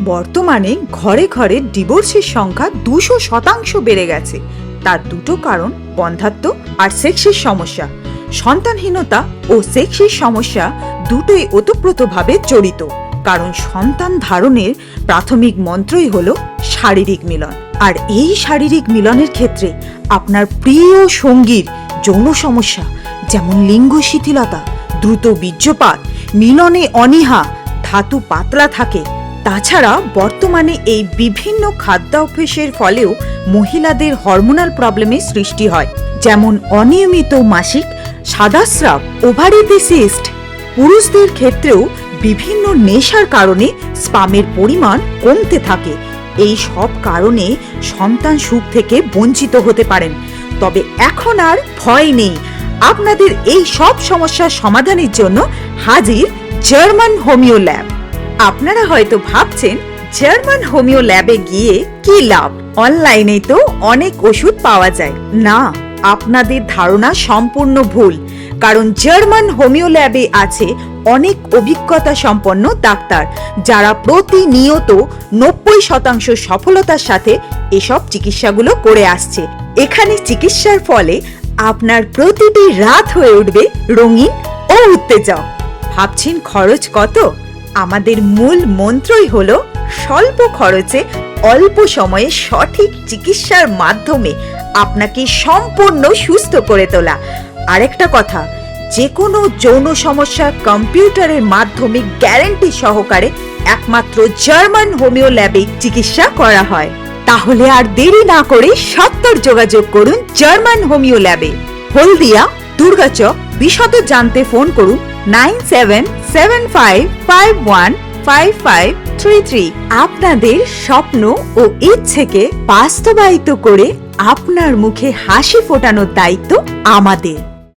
বর্তমানে ঘরে ঘরে ডিভোর্সের সংখ্যা 200% বেড়ে গেছে। তার দুটো কারণ বন্ধ্যাত্ব আর সেক্সের সমস্যা। সন্তানহীনতা ও সেক্সের সমস্যা দুটোই ওতপ্রোতভাবে জড়িত, কারণ সন্তান ধারণের প্রাথমিক মন্ত্রই হলো শারীরিক মিলন। আর এই শারীরিক মিলনের ক্ষেত্রে আপনার প্রিয় সঙ্গীর যৌন সমস্যা যেমন লিঙ্গ শিথিলতা, দ্রুত বীর্যপাত, মিলনে অনীহা, ধাতু পাতলা থাকে। তাছাড়া বর্তমানে এই বিভিন্ন খাদ্যাভ্যাসের ফলেও মহিলাদের হরমোনাল প্রবলেমের সৃষ্টি হয়, যেমন অনিয়মিত মাসিক, সাদাস্রাব, ওভারিতে সিস্ট। পুরুষদের ক্ষেত্রেও বিভিন্ন নেশার কারণে স্পামের পরিমাণ কমতে থাকে। এই সব কারণে সন্তান সুখ থেকে বঞ্চিত হতে পারেন। তবে এখন আর ভয় নেই, আপনাদের এই সব সমস্যার সমাধানের জন্য হাজির জার্মান হোমিও ল্যাব। আপনারা হয়তো ভাবছেন জার্মান হোমিও ল্যাবে গিয়ে কি লাভ, অনলাইনে তো অনেক ওষুধ পাওয়া যায়। না, আপনাদের ধারণা সম্পূর্ণ ভুল, কারণ জার্মান হোমিও ল্যাবে আছে অনেক অভিজ্ঞতা সম্পন্ন ডাক্তার, যারা প্রতিনিয়ত 90% সফলতার সাথে এসব চিকিৎসাগুলো করে আসছে। এখানে চিকিৎসার ফলে আপনার প্রতিটি রাত হয়ে উঠবে রঙিন ও উত্তেজক। ভাবছেন খরচ কত? আমাদের মূল মন্ত্রই হলো স্বল্প খরচে অল্প সময়ে সঠিক চিকিৎসার মাধ্যমে আপনাকে সম্পূর্ণ সুস্থ করে তোলা। আরেকটা কথা, যে কোনো যৌন সমস্যা কম্পিউটারের মাধ্যমে গ্যারান্টি সহকারে একমাত্র জার্মান হোমিও ল্যাবে চিকিৎসা করা হয়। তাহলে আর দেরি না করে সত্বর যোগাযোগ করুন জার্মান হোমিও ল্যাবে, হলদিয়া, দুর্গাচক। বিশদ জানতে ফোন করুন 9775515533। আপনাদের স্বপ্ন ও ইচ্ছেকে বাস্তবায়িত করে আপনার মুখে হাসি ফোটানোর দায়িত্ব আমাদের।